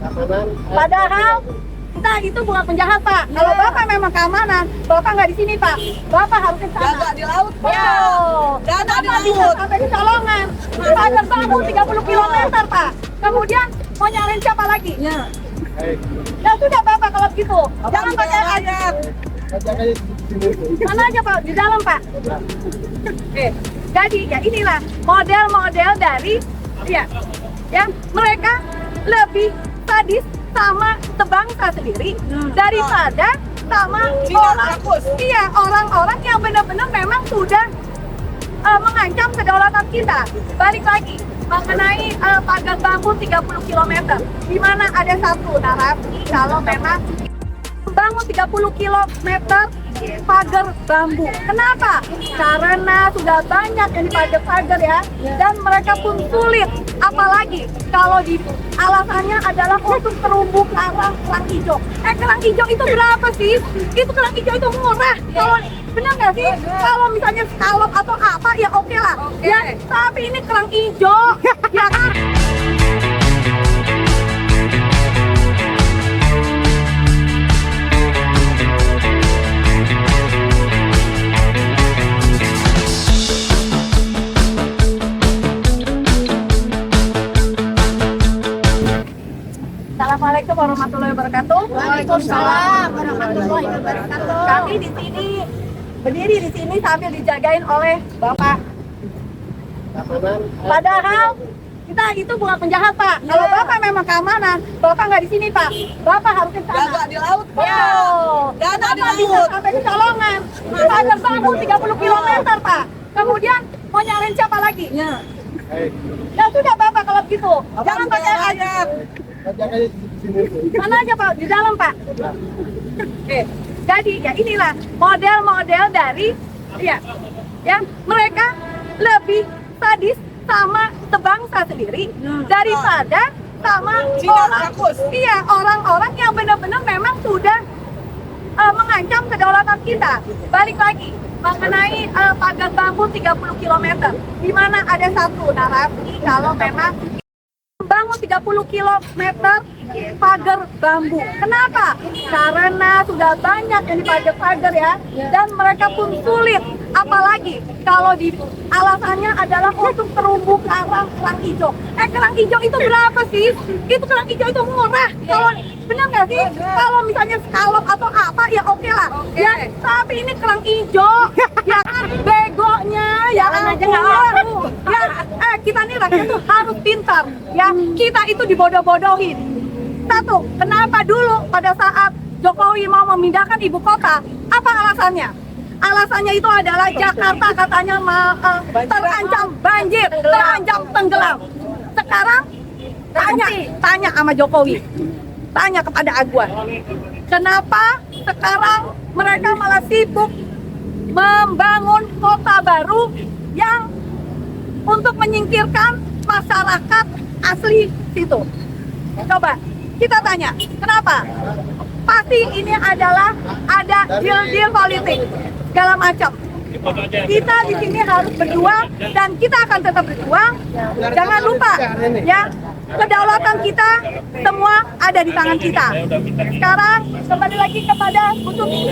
Padahal kita itu bukan penjahat, Pak. Kalau Bapak memang keamanan, Bapak nggak di sini, Pak. Bapak harus ke sana. Jaga di laut, Pak. Ya. Jaga di Bapak bisa laut. sampai di Colongan. Pagar bambu 30 km, Pak. Kemudian mau nyalain siapa lagi? Ya. Ya sudah, Bapak kalau gitu. Jangan pakai rakyat. mana aja, Pak, di dalam, Pak. Jadi ya inilah model-model dari ya mereka lebih sadis sama sebangsa sendiri daripada sama orang-orang yang benar-benar memang sudah mengancam kedaulatan kita. Balik lagi mengenai pagar bambu 30 km, di mana ada satu narasi kalau memang bangun 30 km pagar bambu. Kenapa? Karena sudah banyak yang dipagar-pagar ya, dan mereka pun sulit. Apalagi kalau di alasannya adalah untuk terumbu karang kerang hijau. Kerang hijau itu berapa sih? Itu kerang hijau itu murah. Kalau benar nggak sih? Kalau misalnya scallop atau apa ya oke lah. Ya, tapi ini kerang hijau, ya kan? Assalamualaikum warahmatullahi wabarakatuh. Waalaikumsalam warahmatullahi wabarakatuh. Kami di sini berdiri di sini sambil dijagain oleh Bapak. Padahal kita itu bukan penjahat, Pak. Kalau Bapak memang keamanan, Bapak nggak di sini, Pak. Bapak harus ke sana. Jaga di laut, Pak. Ya. Jaga di Bapak bisa laut. sampai di Colongan. Pagar bambu 30 km, Pak. Kemudian mau nyalain siapa lagi? Ya. Ya sudah, Bapak kalau gitu. Jangan pakai rakyat. mana aja, Pak, di dalam, Pak. Jadi ya inilah model-model dari ya mereka lebih sadis sama sebangsa sendiri daripada sama orang-orang yang benar-benar memang sudah mengancam kedaulatan kita. Balik lagi mengenai pagar bambu 30 km, di mana ada satu narasi kalau memang bangun 30 km pagar bambu. Kenapa? Karena sudah banyak yang dipagar-pagar ya, dan mereka pun sulit. Apalagi kalau di alasannya adalah untuk terumbu karang kerang hijau. Kerang hijau itu berapa sih? Itu kerang hijau itu murah. Kalau benar nggak sih? Kalau misalnya scallop atau apa ya oke lah. Ya, tapi ini kerang hijau. Ya kan begonya ya aja nggak ya, kita nih rakyat tuh harus pintar. Ya, kita itu dibodoh-bodohin. Satu, kenapa dulu pada saat Jokowi mau memindahkan ibu kota, apa alasannya? Alasannya itu adalah Jakarta katanya terancam banjir, terancam tenggelam. Sekarang tanya sama Jokowi, tanya kepada Agwan, kenapa sekarang mereka malah sibuk membangun kota baru yang untuk menyingkirkan masyarakat asli situ? Coba kita tanya, kenapa? Pasti ini adalah ada deal-deal politik segala macam. Kita di sini harus berjuang dan kita akan tetap berjuang. Jangan lupa ya, kedaulatan kita semua ada di tangan kita. Sekarang kembali lagi kepada Bu Tuti.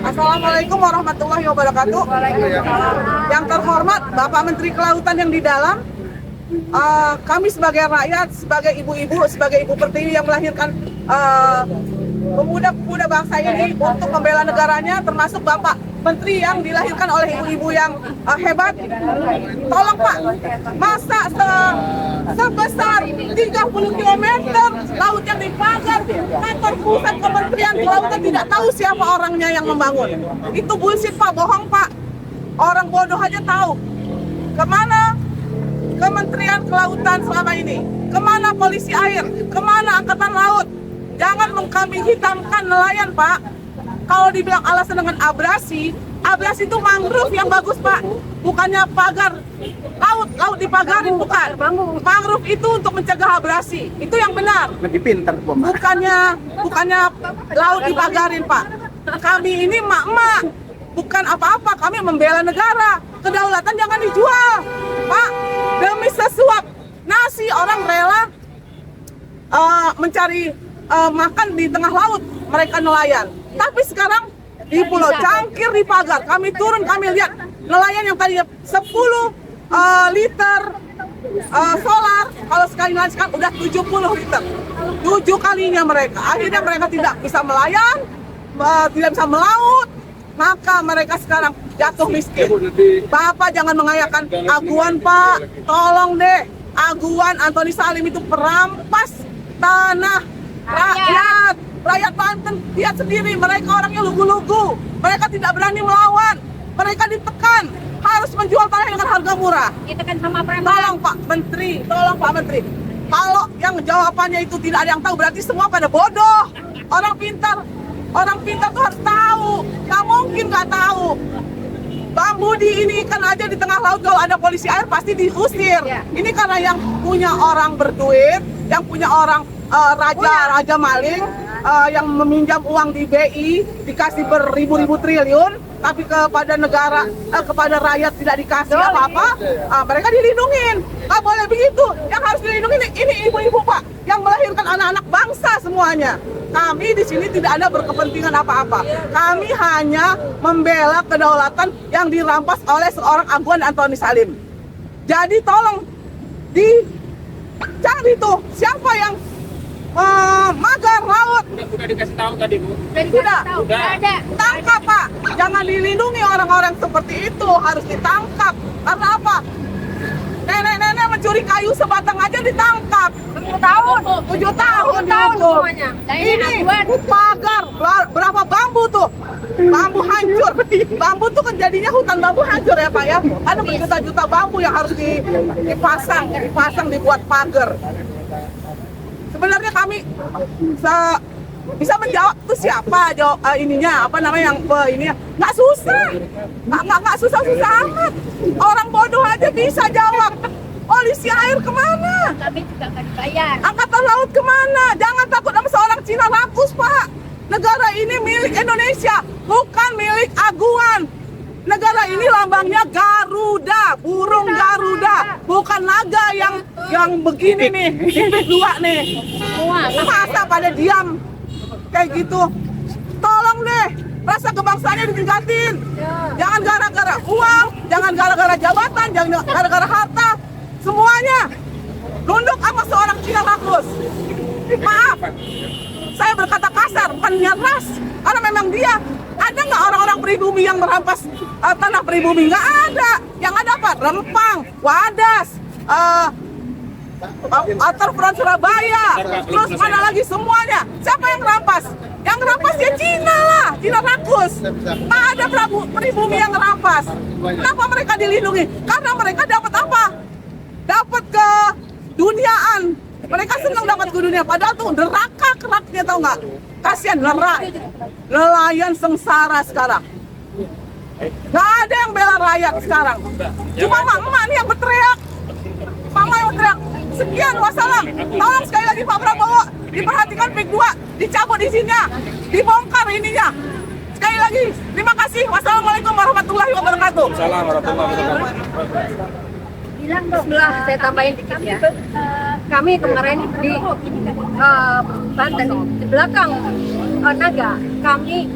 Assalamualaikum warahmatullahi wabarakatuh. Yang terhormat Bapak Menteri Kelautan yang di dalam, kami sebagai rakyat, sebagai ibu-ibu, sebagai ibu pertiwi yang melahirkan pemuda-pemuda bangsa ini untuk membela negaranya, termasuk Bapak Menteri yang dilahirkan oleh ibu-ibu yang hebat. Tolong Pak, masa sebesar 30 km laut yang dipagar, kantor pusat Kementerian Kelautan tidak tahu siapa orangnya yang membangun. Itu bullshit Pak, bohong Pak. Orang bodoh aja tahu. Kemana Kementerian Kelautan selama ini? Kemana polisi air? Kemana angkatan laut? Jangan mengkambing hitamkan nelayan, Pak. Kalau dibilang alasan dengan abrasi itu mangrove yang bagus, Pak. Bukannya pagar laut dipagarin, bukan. Mangrove itu untuk mencegah abrasi. Itu yang benar. Lebih pintar, Bukannya laut dipagarin, Pak. Kami ini mak-mak, bukan apa-apa. Kami membela negara. Kedaulatan jangan dijual, Pak. Demi sesuap nasi orang rela mencari makan di tengah laut, mereka nelayan. Tapi sekarang di Pulau Cangkir, di Pagar, kami turun, kami lihat nelayan yang tadinya 10 liter solar, kalau sekali nelayan sekarang udah 70 liter. 7 kalinya mereka. Akhirnya mereka tidak bisa melayan, tidak bisa melaut, maka mereka sekarang jatuh miskin. Bapak jangan mengayakan aguan, Pak. Tolong deh, aguan Antoni Salim itu perampas tanah rakyat. Rakyat Banten lihat sendiri, mereka orangnya lugu-lugu. Mereka tidak berani melawan. Mereka ditekan, harus menjual tanah dengan harga murah. Ditekan sama preman. Tolong Pak Menteri, tolong Pak Menteri. Kalau yang jawabannya itu tidak ada yang tahu, berarti semua pada bodoh. Orang pintar tuh harus tahu. Nggak mungkin nggak tahu. Bambu diinikan aja di tengah laut, kalau ada polisi air pasti diusir. Ini karena yang punya orang berduit, yang punya orang raja maling, yang meminjam uang di BI dikasih beribu-ribu triliun, tapi kepada negara, kepada rakyat tidak dikasih apa-apa, mereka dilindungin. Nggak boleh begitu. Yang harus dilindungi ini ibu-ibu, Pak, yang melahirkan anak-anak bangsa semuanya. Kami di sini tidak ada berkepentingan apa-apa. Kami hanya membela kedaulatan yang dirampas oleh seorang aguan Antoni Salim. Jadi tolong dicari tuh siapa yang magar laut. Udah dikasih tahu tadi, Bu. Sudah. Ada. Tangkap, Pak. Jangan dilindungi orang-orang seperti itu, harus ditangkap. Karena apa? Nenek-nenek mencuri kayu sebatang aja ditangkap. 7 tahun. 7 tahun dihukum. semuanya. Ini pagar, berapa bambu tuh? Bambu hancur. Bambu tuh kan jadinya hutan bambu hancur ya, Pak ya. Ada berjuta-juta bambu yang harus dipasang dibuat pagar. Sebenarnya kami bisa menjawab tuh siapa ininya, apa namanya yang ininya, nggak susah, nggak susah amat. Orang bodoh aja bisa jawab. Polisi air kemana? Kami juga nggak dibayar. Angkatan laut kemana? Jangan takut sama seorang Cina rakus, Pak. Negara ini milik Indonesia, bukan milik aguan. Negara ini lambangnya Garuda, burung Garuda, bukan naga yang begini nih, titik 2 nih. Masa pada diam kayak gitu? Tolong deh, rasa kebangsaannya ditingkatin. Jangan gara-gara uang, jangan gara-gara jabatan, jangan gara-gara harta. Semuanya nunduk sama seorang Cina rakus. Maaf, saya berkata kasar, bukan niat ras. Karena memang dia. Ada nggak orang-orang pribumi yang merampas tanah pribumi? Nggak ada. Yang ada apa? Rempang, Wadas, Waterfront Surabaya, terus mana lagi semuanya. Siapa yang rampas? Yang rampas ya Cina lah, Cina rakus. Nggak ada pribumi yang rampas. Kenapa mereka dilindungi? Karena mereka dapat apa? Dapat ke duniaan. Mereka senang dapat ke dunia, padahal tuh neraka keraknya, tahu nggak? Kasihan nelayan sengsara sekarang. Nggak ada yang bela rakyat sekarang. Cuma mama nih yang berteriak. Mama yang berteriak. Sekian, wassalam. Tolong sekali lagi Pak Prabowo, diperhatikan PIK 2, dicabut izinnya, dibongkar ininya. Sekali lagi, terima kasih. Wassalamualaikum warahmatullahi wabarakatuh. Salam warahmatullahi wabarakatuh. Bismillah, saya tambahin dikit ya. Kami kemarin di Banten, di belakang naga, kami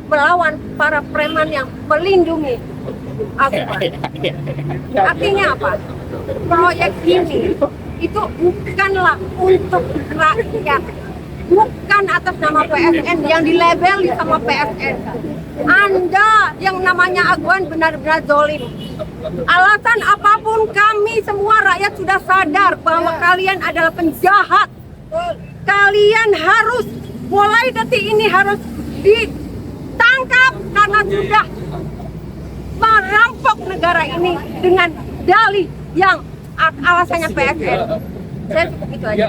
melawan para preman yang melindungi aguan. Artinya apa? Proyek ini itu bukanlah untuk rakyat, bukan atas nama PSN yang dilabeli sama PSN. Anda yang namanya aguan benar-benar zolim. Alasan apapun, kami semua rakyat sudah sadar bahwa kalian adalah penjahat. Kalian harus mulai detik ini harus ditangkap karena sudah merampok negara ini dengan dalih yang alasannya PSN. Saya cukup itu aja.